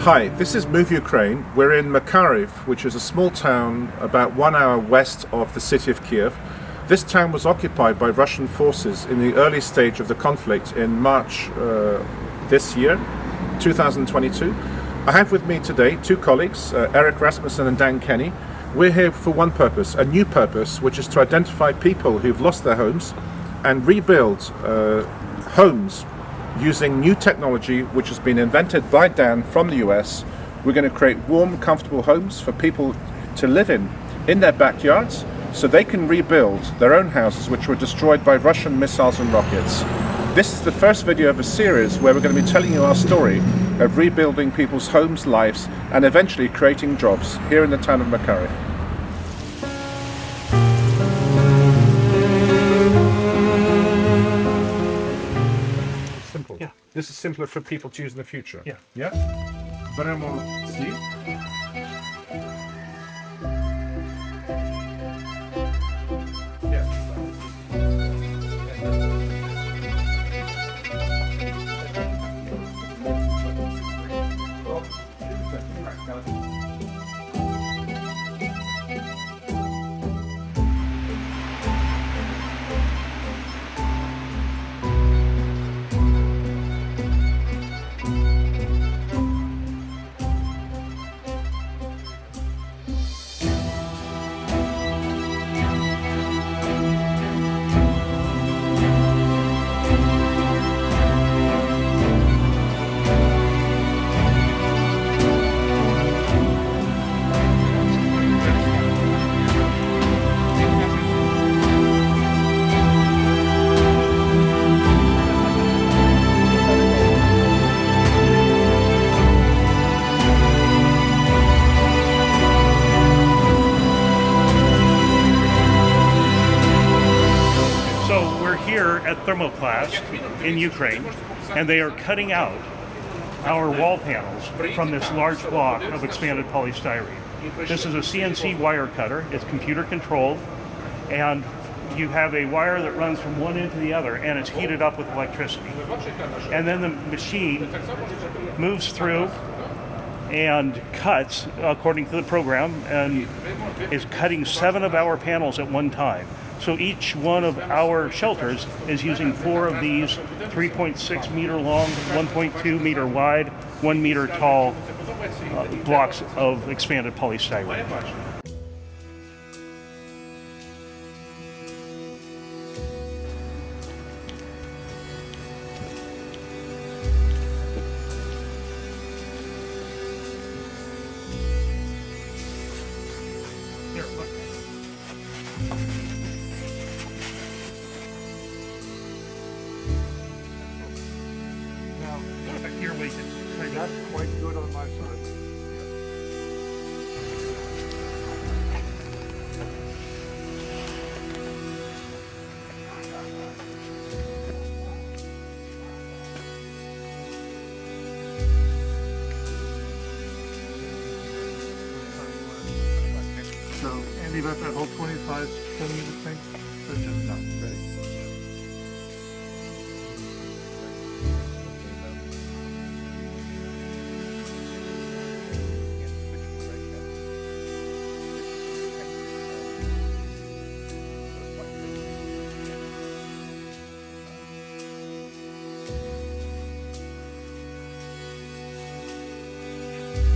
Hi, this is Move Ukraine. We're in Makariv, which is a small town about 1 hour west of the city of Kiev. This town was occupied by Russian forces in the early stage of the conflict in March this year, 2022. I have with me today two colleagues, Eric Rasmussen and Dan Kenny. We're here for one purpose, a new purpose, which is to identify people who've lost their homes and rebuild homes using new technology which has been invented by Dan from the US. We're going to create warm, comfortable homes for people to live in their backyards so they can rebuild their own houses which were destroyed by Russian missiles and rockets. This is the first video of a series where we're going to be telling you our story of rebuilding people's homes, lives, and eventually creating jobs here in the town of Makariv. Simple. Yeah. This is simpler for people to use in the future. Yeah. Yeah? Беремо ці. Here at Thermoplast in Ukraine, and they are cutting out our wall panels from this large block of expanded polystyrene. This is a CNC wire cutter. It's computer controlled, and you have a wire that runs from one end to the other, and it's heated up with electricity. And then the machine moves through and cuts according to the program, and is cutting 7 of our panels at one time. So each one of our shelters is using 4 of these 3.6 meter long, 1.2 meter wide, 1 meter tall blocks of expanded polystyrene. Here, look. Here we can Not quite good on my side. So, Andy, about that whole 25 centimeter thing? That's just not ready.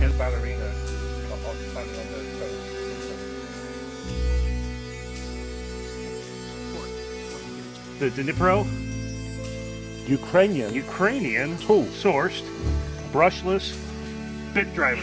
And ballerina standing on their toes. The Dnipro Ukrainian-sourced brushless bit driver.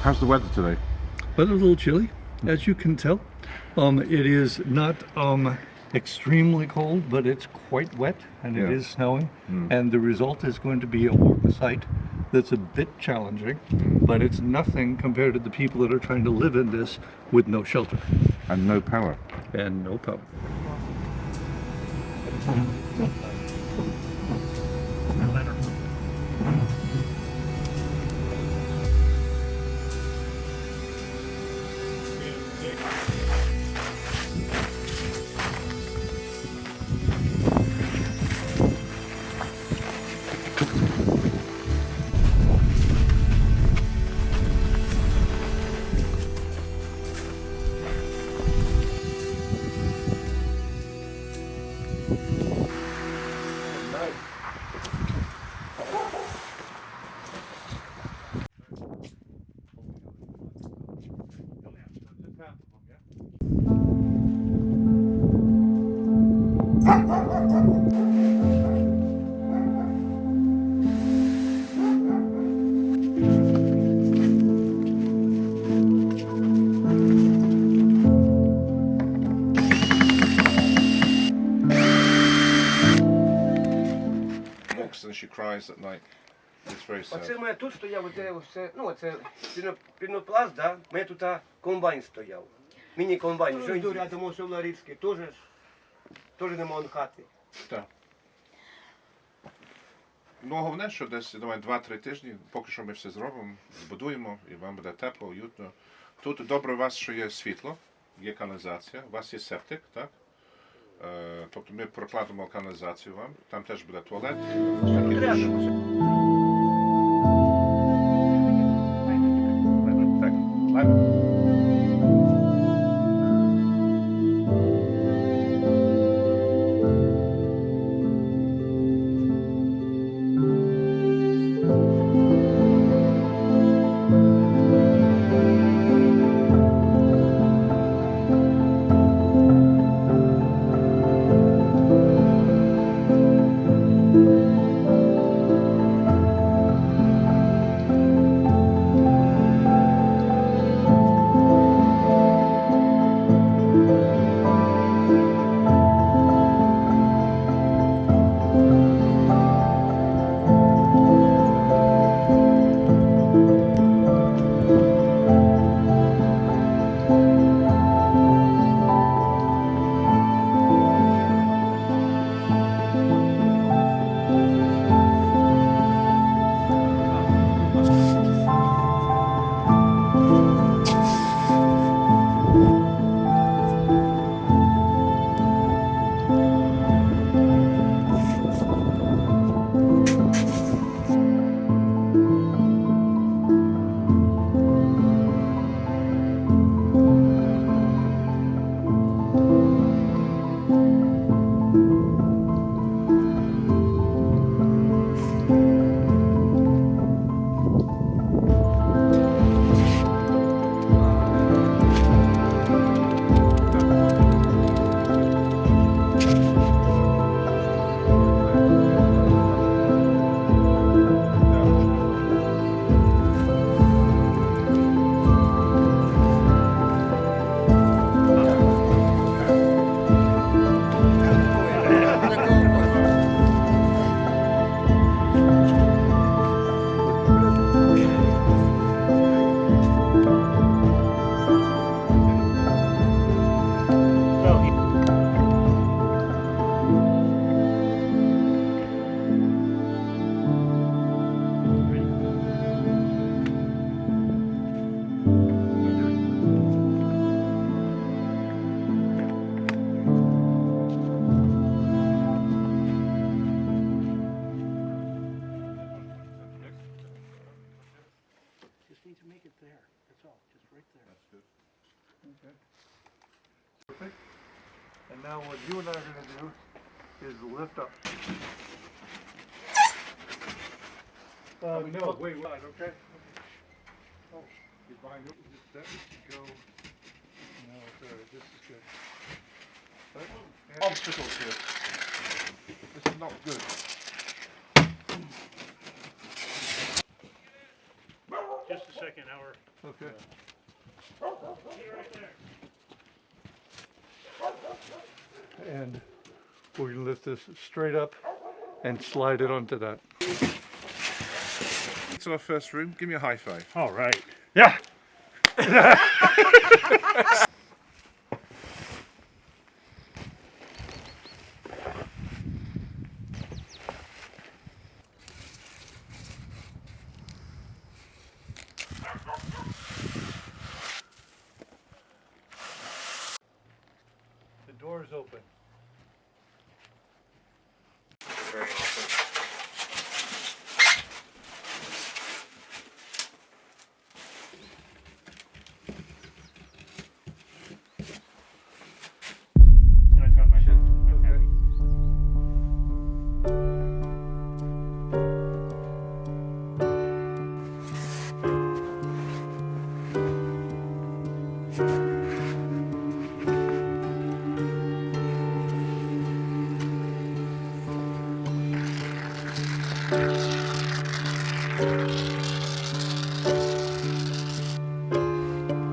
How's the weather today? But a little chilly, as you can tell. It is not extremely cold, but it's quite wet, and it is snowing. And the result is going to be a warm site that's a bit challenging, but it's nothing compared to the people that are trying to live in this with no shelter. And no power. And no power. And she cries at night. It's very sad. Оце в мене тут стояв, оце, ну оце пінопласт, да? У мене тут комбайн стояв. Міні-комбайн. Що йду рядом ось в Ларицьке, теж нема хати. Так. Ну, головне, що десь, думаю, 2-3 тижні, поки що ми все зробимо, збудуємо, і вам буде тепло, уютно. Тут добре у вас, що є світло, є каналізація, у вас є септик, так? Тобто ми прокладемо каналізацію вам, там теж буде туалет. And now what you and I are going to do is lift up. No, wait, okay? Oh, you're behind it. That should go. No, sorry, this is good. Obstacles here. This is not good. Just a second, our Okay. And we're going to lift this straight up and slide it onto that. It's our first room. Give me a high five. All right. Yeah. The door is open. Very awesome. And I found my shit. Okay.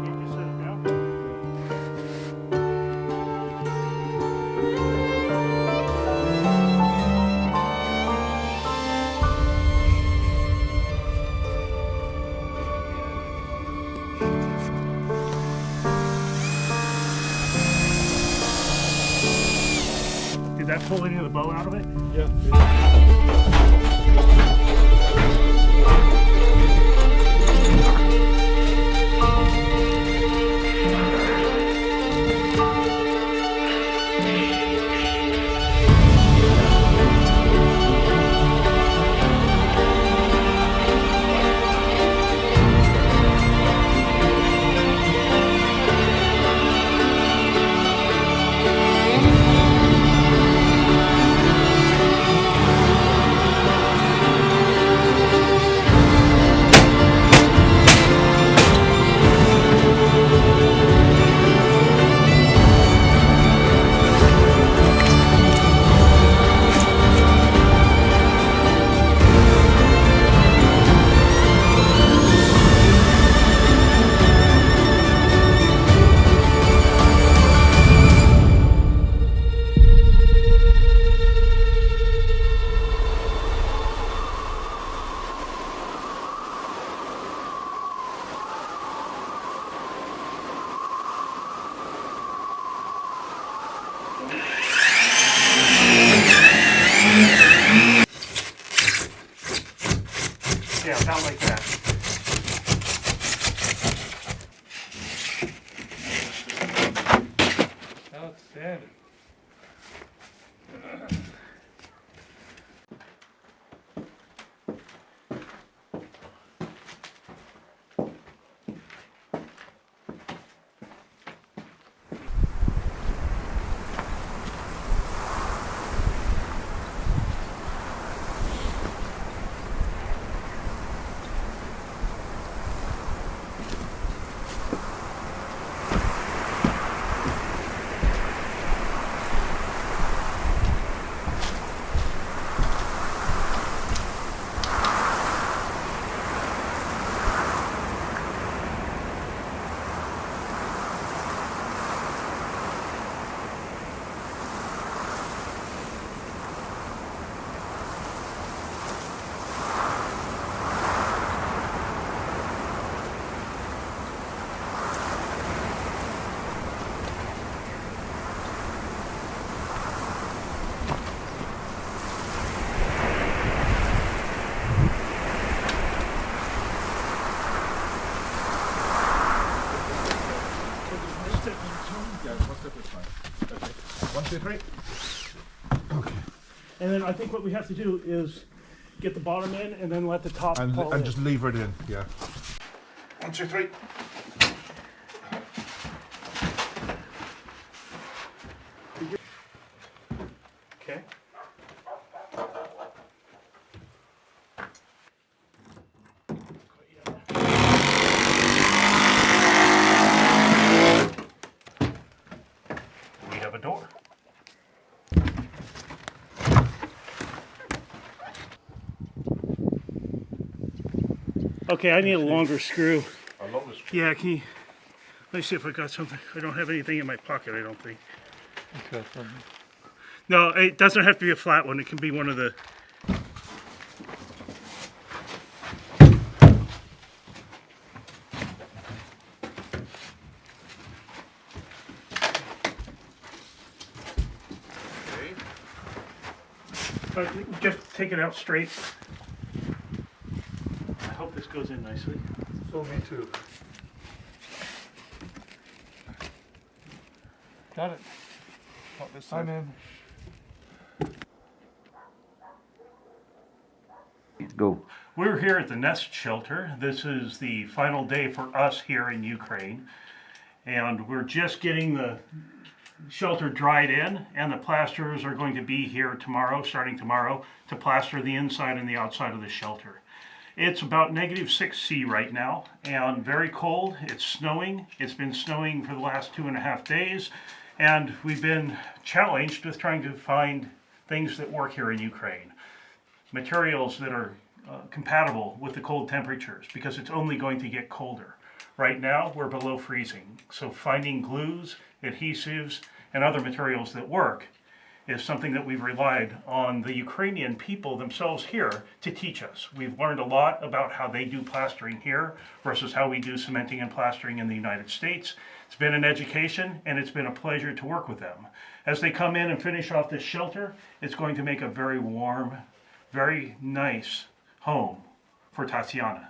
You just set it down. Did that pull any of the bow out of it? Yeah. Yeah, about like that. Outstanding. One, two, three. And then I think what we have to do is get the bottom in and then let the top fall in. And just lever it in, yeah. One, two, three. Okay. We have a door. Okay, I need a longer screw. A longer screw. Yeah, can you, let me see if I got something. I don't have anything in my pocket, I don't think. Okay, so- No, it doesn't have to be a flat one. It can be one of the... Just take it out straight. I hope this goes in nicely. So me too. Got it. Not this I'm side. in. Go. We're here at the Nest Shelter. This is the final day for us here in Ukraine. And we're just getting the shelter dried in, and the plasterers are going to be here tomorrow, starting tomorrow, to plaster the inside and the outside of the shelter. It's about -6°C right now, and very cold. It's snowing. It's been snowing for the last 2.5 days, and we've been challenged with trying to find things that work here in Ukraine. Materials that are compatible with the cold temperatures, because it's only going to get colder. Right now, we're below freezing, so finding glues, adhesives, and other materials that work is something that we've relied on the Ukrainian people themselves here to teach us. We've learned a lot about how they do plastering here versus how we do cementing and plastering in the United States. It's been an education, and it's been a pleasure to work with them. As they come in and finish off this shelter, it's going to make a very warm, very nice home for Tatiana.